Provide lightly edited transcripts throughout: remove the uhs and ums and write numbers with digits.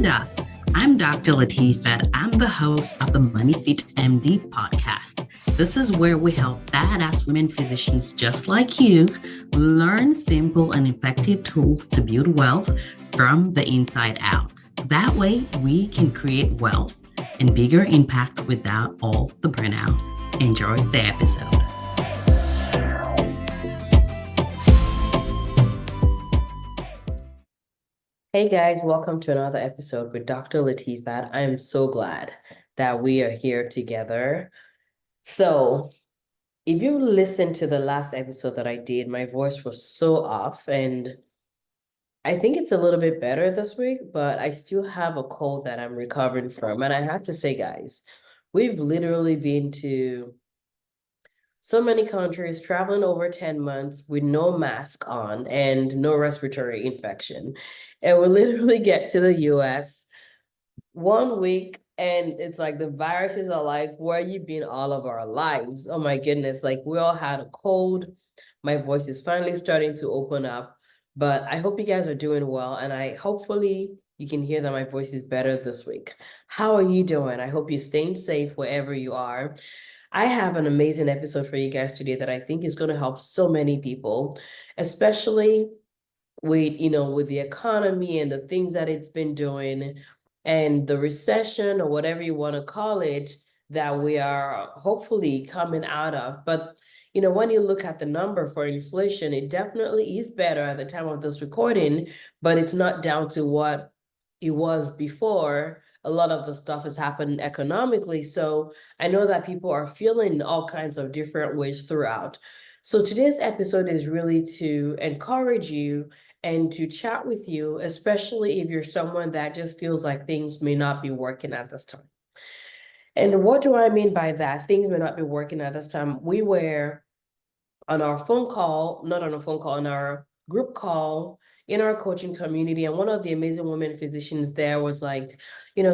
Dots. I'm Dr. Latifat. I'm the host of the Money Fit MD podcast. This is where we help badass women physicians just like you learn simple and effective tools to build wealth from the inside out. That way, we can create wealth and bigger impact without all the burnout. Enjoy the episode. Hey guys, welcome to another episode with Dr. Latifat. I am so glad that we are here together. So, if you listened to the last episode that I did, my voice was so off, and I think it's a little bit better this week, but I still have a cold that I'm recovering from. And I have to say, guys, we've literally been to so many countries, traveling over 10 months with no mask on and no respiratory infection. And we literally get to the US 1 week and it's like the viruses are like, where you been all of our lives? Oh my goodness, like we all had a cold. My voice is finally starting to open up, but I hope you guys are doing well. And hopefully you can hear that my voice is better this week. How are you doing? I hope you're staying safe wherever you are. I have an amazing episode for you guys today that I think is going to help so many people, especially with the economy and the things that it's been doing and the recession or whatever you want to call it that we are hopefully coming out of. But when you look at the number for inflation, it definitely is better at the time of this recording, but it's not down to what it was before. A lot of the stuff has happened economically. So I know that people are feeling all kinds of different ways throughout. So today's episode is really to encourage you and to chat with you, especially if you're someone that just feels like things may not be working at this time. And what do I mean by that? Things may not be working at this time. We were on our phone call, not on a phone call, on our group call in our coaching community. And one of the amazing women physicians there was like,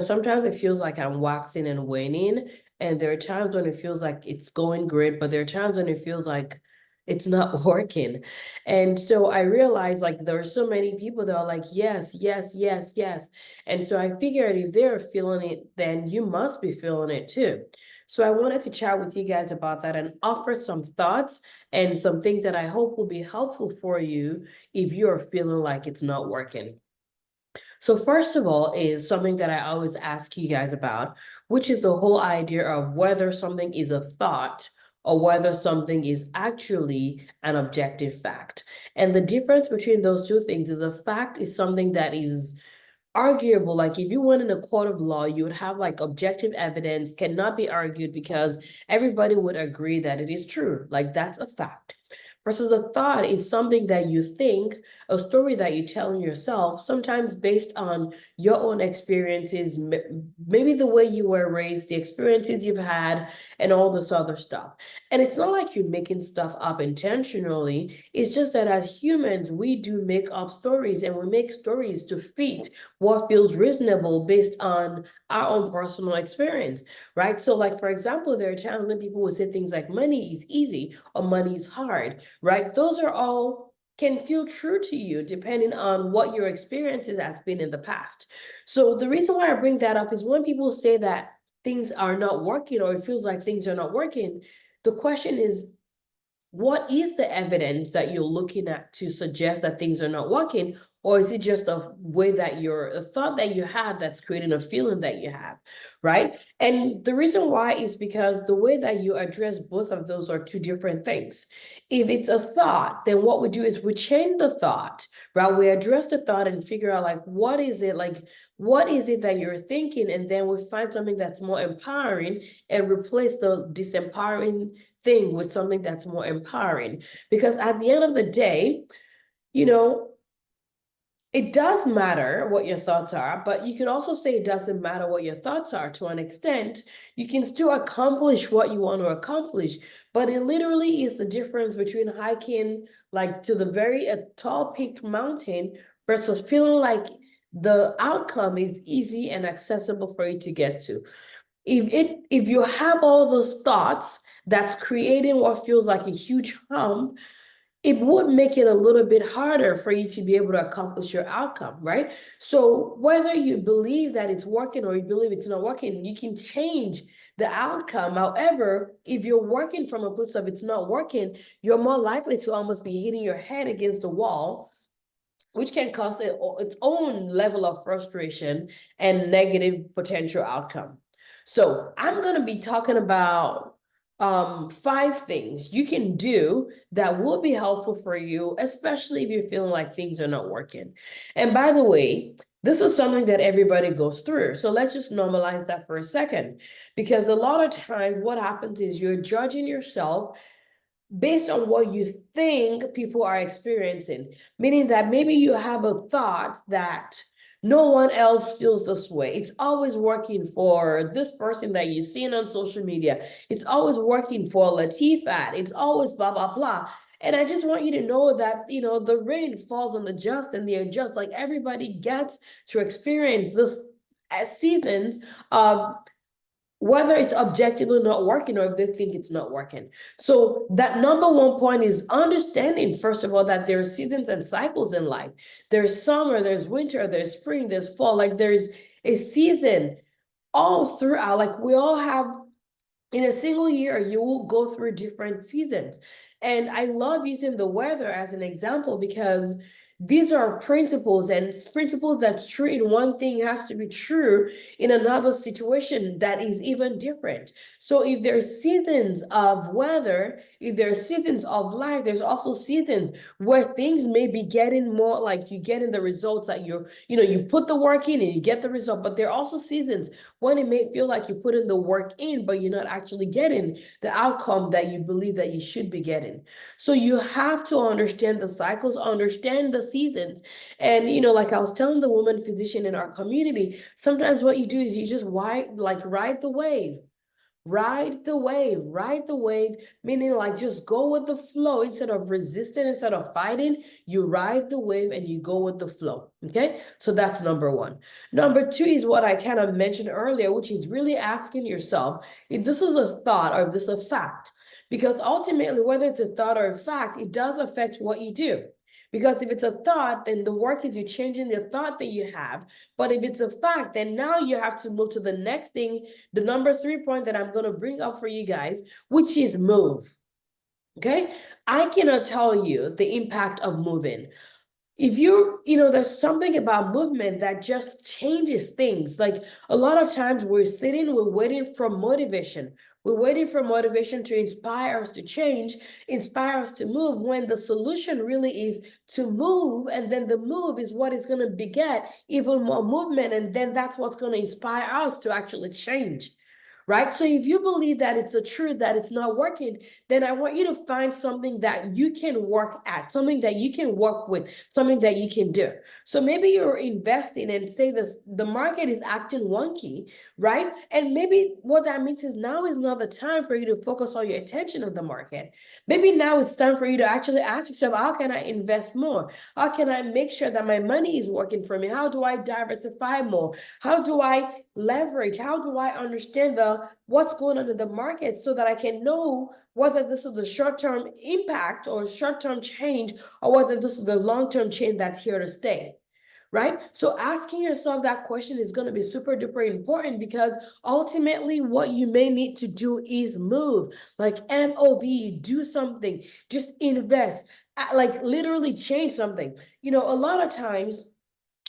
sometimes it feels like I'm waxing and waning. And there are times when it feels like it's going great, but there are times when it feels like it's not working. And so I realized like there are so many people that are like, yes, yes, yes, yes. And so I figured if they're feeling it, then you must be feeling it too. So I wanted to chat with you guys about that and offer some thoughts and some things that I hope will be helpful for you if you're feeling like it's not working. So first of all is something that I always ask you guys about, which is the whole idea of whether something is a thought or whether something is actually an objective fact. And the difference between those two things is a fact is something that is arguable. Like if you went in a court of law, you would have like objective evidence, cannot be argued because everybody would agree that it is true. Like that's a fact. Versus a thought is something that you think, a story that you tell yourself, sometimes based on your own experiences, maybe the way you were raised, the experiences you've had, and all this other stuff. And it's not like you're making stuff up intentionally. It's just that as humans, we do make up stories and we make stories to fit what feels reasonable based on our own personal experience, right? So like, for example, there are times when people will say things like money is easy or money is hard, right? Those are all can feel true to you depending on what your experiences has been in the past. So the reason why I bring that up is when people say that things are not working or it feels like things are not working, the question is, what is the evidence that you're looking at to suggest that things are not working? Or is it just a way that a thought that you had that's creating a feeling that you have, right? And the reason why is because the way that you address both of those are two different things. If it's a thought, then what we do is we change the thought, right? We address the thought and figure out like, what is it that you're thinking? And then we find something that's more empowering and replace the disempowering thing with something that's more empowering. Because at the end of the day, it does matter what your thoughts are, but you can also say it doesn't matter what your thoughts are to an extent. You can still accomplish what you want to accomplish, but it literally is the difference between hiking like to the very tall peak mountain versus feeling like the outcome is easy and accessible for you to get to. If you have all those thoughts that's creating what feels like a huge hump, it would make it a little bit harder for you to be able to accomplish your outcome, right? So whether you believe that it's working or you believe it's not working, you can change the outcome. However, if you're working from a place of it's not working, you're more likely to almost be hitting your head against the wall, which can cause its own level of frustration and negative potential outcome. So I'm going to be talking about 5 things you can do that will be helpful for you, especially if you're feeling like things are not working. And by the way, this is something that everybody goes through. So let's just normalize that for a second, because a lot of times what happens is you're judging yourself based on what you think people are experiencing, meaning that maybe you have a thought that no one else feels this way. It's always working for this person that you've seen on social media. It's always working for Latifat. It's always blah, blah, blah. And I just want you to know that, the rain falls on the just and the unjust. Like everybody gets to experience this as seasons of whether it's objectively not working or if they think it's not working. So that number one point is understanding, first of all, that there are seasons and cycles in life. There's summer, there's winter, there's spring, there's fall. Like there's a season all throughout. Like we all have, in a single year, you will go through different seasons. And I love using the weather as an example because these are principles, and principles that's true in one thing has to be true in another situation that is even different. So if there's seasons of weather, if there's seasons of life, there's also seasons where things may be getting more like you getting the results that you put the work in and you get the result. But there are also seasons when it may feel like you put in the work in, but you're not actually getting the outcome that you believe that you should be getting. So you have to understand the cycles, understand the seasons. And, like I was telling the woman physician in our community, sometimes what you do is you just ride the wave. Ride the wave, meaning like just go with the flow instead of resisting, instead of fighting. You ride the wave and you go with the flow. Okay, so that's number one. Number two is what I kind of mentioned earlier, which is really asking yourself if this is a thought or if this is a fact. Because ultimately, whether it's a thought or a fact, it does affect what you do. Because if it's a thought, then the work is you're changing the thought that you have. But if it's a fact, then now you have to move to the next thing, the number 3 point that I'm going to bring up for you guys, which is move. Okay, I cannot tell you the impact of moving. If there's something about movement that just changes things. Like a lot of times we're waiting for motivation. We're waiting for motivation to inspire us to change, inspire us to move, when the solution really is to move. And then the move is what is going to beget even more movement. And then that's what's going to inspire us to actually change. Right? So if you believe that it's a truth that it's not working, then I want you to find something that you can work at, something that you can work with, something that you can do. So maybe you're investing and say the market is acting wonky, right? And maybe what that means is now is not the time for you to focus all your attention on the market. Maybe now it's time for you to actually ask yourself, how can I invest more? How can I make sure that my money is working for me? How do I diversify more? How do I leverage? How do I understand what's going on in the market so that I can know whether this is a short-term impact or short-term change, or whether this is a long-term change that's here to stay? Right? So asking yourself that question is going to be super duper important, because ultimately what you may need to do is move, like MOV, do something, just invest, like literally change something. A lot of times,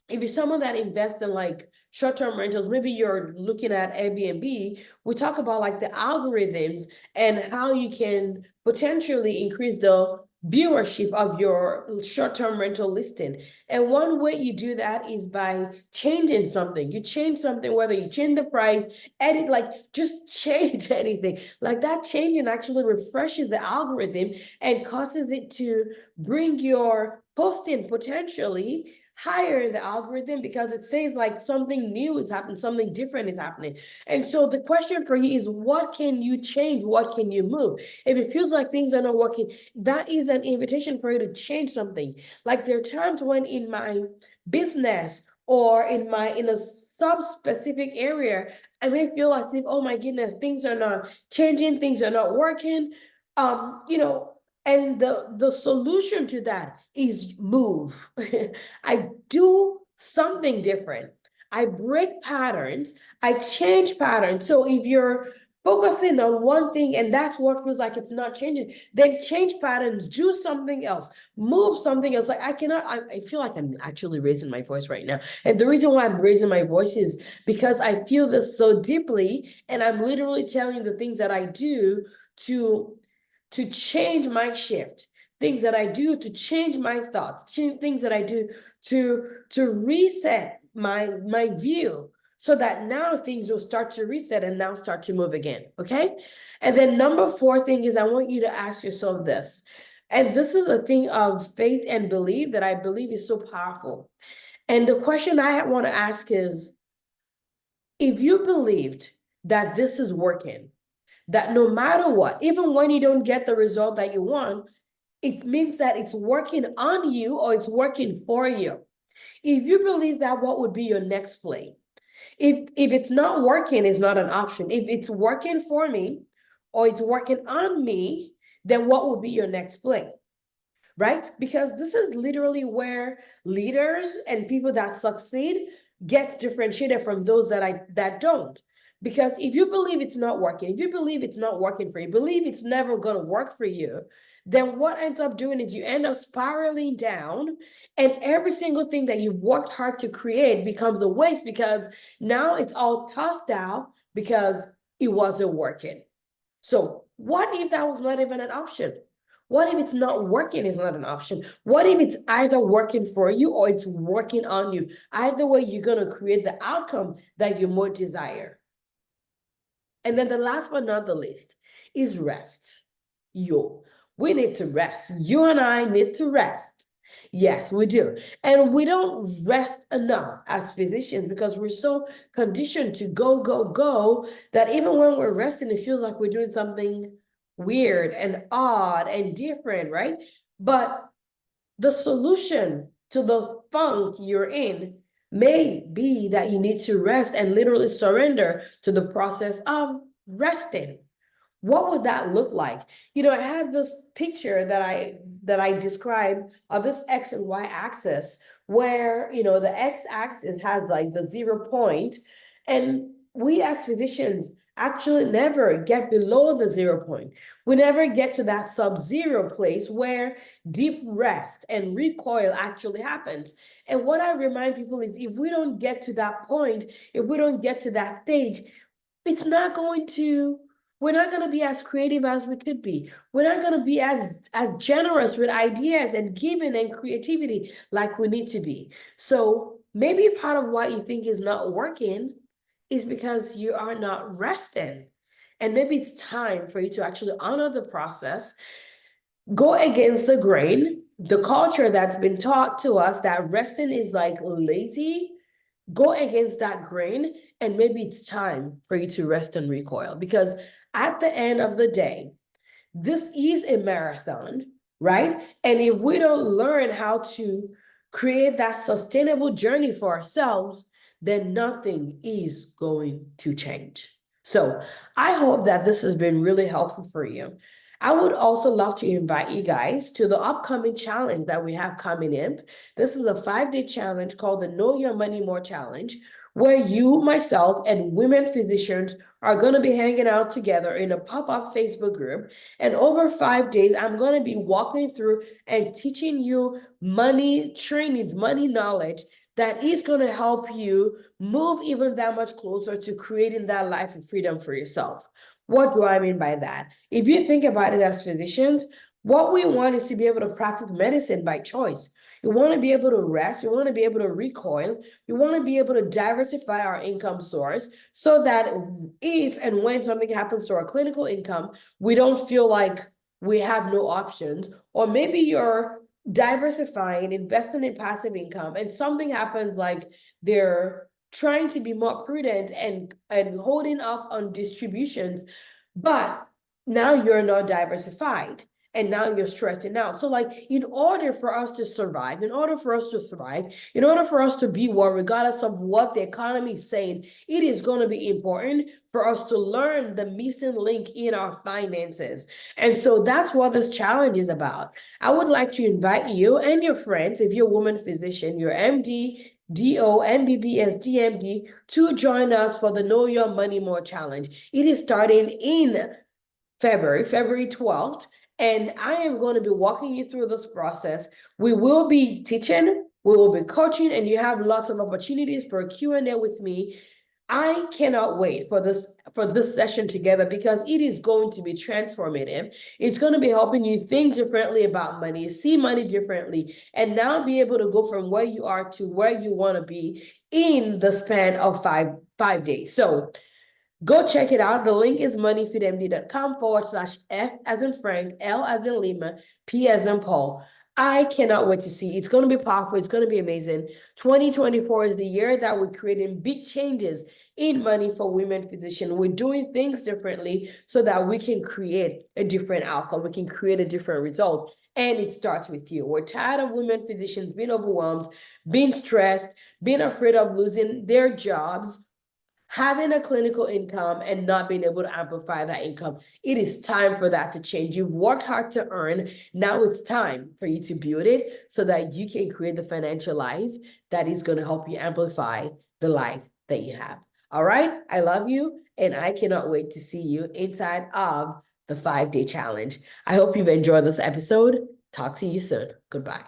if you're someone that invests in like short-term rentals, maybe you're looking at Airbnb, we talk about like the algorithms and how you can potentially increase the viewership of your short-term rental listing. And one way you do that is by changing something. You change something, whether you change the price, edit, like just change anything. Like that changing actually refreshes the algorithm and causes it to bring your posting potentially higher in the algorithm, because it says like something new is happening, something different is happening. And so the question for you is, what can you change? What can you move? If it feels like things are not working, that is an invitation for you to change something. Like there are times when in my business or in a sub-specific area, I may feel as if, oh my goodness, things are not changing, things are not working. Um, you know, And the solution to that is move. I do something different. I break patterns. I change patterns. So if you're focusing on one thing and that's what feels like it's not changing, then change patterns, do something else, move something else. Like I feel like I'm actually raising my voice right now. And the reason why I'm raising my voice is because I feel this so deeply, and I'm literally telling you the things that I do to change my shift, things that I do to change my thoughts, things that I do to reset my view, so that now things will start to reset and now start to move again. Okay. And then number 4 thing is, I want you to ask yourself this. And this is a thing of faith and belief that I believe is so powerful. And the question I want to ask is, if you believed that this is working, that no matter what, even when you don't get the result that you want, it means that it's working on you or it's working for you. If you believe that, what would be your next play? If it's not working, it's not an option. If it's working for me or it's working on me, then what would be your next play? Right? Because this is literally where leaders and people that succeed get differentiated from those that don't. Because if you believe it's not working, if you believe it's not working for you, believe it's never going to work for you, then what ends up doing is you end up spiraling down, and every single thing that you've worked hard to create becomes a waste, because now it's all tossed out because it wasn't working. So what if that was not even an option? What if it's not working is not an option? What if it's either working for you or it's working on you? Either way, you're going to create the outcome that you more desire. And then the last but not the least is rest. We need to rest. You and I need to rest. Yes, we do. And we don't rest enough as physicians because we're so conditioned to go, go, go, that even when we're resting, it feels like we're doing something weird and odd and different, right? But the solution to the funk you're in may be that you need to rest and literally surrender to the process of resting. What would that look like? I have this picture that I described of this X and Y axis, where the X axis has like the 0 point, and we as physicians actually never get below the 0 point. We never get to that sub-zero place where deep rest and recoil actually happens. And what I remind people is, if we don't get to that point, if we don't get to that stage, it's not going to we're not going to be as creative as we could be. We're not going to be as generous with ideas and giving and creativity like we need to be. So maybe part of what you think is not working is because you are not resting. And maybe it's time for you to actually honor the process, go against the grain, the culture that's been taught to us that resting is like lazy. Go against that grain, and maybe it's time for you to rest and recoil. Because at the end of the day, this is a marathon, right? And if we don't learn how to create that sustainable journey for ourselves, then nothing is going to change. So I hope that this has been really helpful for you. I would also love to invite you guys to the upcoming challenge that we have coming in. This is a 5-day challenge called the Know Your Money More Challenge, where you, myself, and women physicians are going to be hanging out together in a pop-up Facebook group. And over 5 days, I'm going to be walking through and teaching you money trainings, money knowledge that is going to help you move even that much closer to creating that life of freedom for yourself. What do I mean by that? If you think about it as physicians, what we want is to be able to practice medicine by choice. We want to be able to rest. We want to be able to recoil. We want to be able to diversify our income source so that if and when something happens to our clinical income, we don't feel like we have no options. Or maybe you're diversifying, investing in passive income, and something happens, like they're trying to be more prudent and holding off on distributions, but now you're not diversified. and now you're stressing out. So like, in order for us to survive, in order for us to thrive, in order for us to be well, regardless of what the economy is saying, it is going to be important for us to learn the missing link in our finances. And so that's what this challenge is about. I would like to invite you and your friends, if you're a woman physician, your MD, DO, MBBS, DMD, to join us for the Know Your Money More Challenge. It is starting in February 12th. And I am going to be walking you through this process. We will be teaching, we will be coaching, and you have lots of opportunities for a Q&A with me. I cannot wait for this session together, because it is going to be transformative. It's going to be helping you think differently about money, see money differently, and now be able to go from where you are to where you want to be in the span of five days. So go check it out. The link is moneyfitmd.com/F as in Frank, L as in Lima, P as in Paul. I cannot wait to see. It's going to be powerful. It's going to be amazing. 2024 is the year that we're creating big changes in money for women physicians. We're doing things differently so that we can create a different outcome. We can create a different result. And it starts with you. We're tired of women physicians being overwhelmed, being stressed, being afraid of losing their jobs, having a clinical income and not being able to amplify that income. It is time for that to change. You've worked hard to earn. Now it's time for you to build it so that you can create the financial life that is going to help you amplify the life that you have. All right. I love you. And I cannot wait to see you inside of the 5-day challenge. I hope you've enjoyed this episode. Talk to you soon. Goodbye.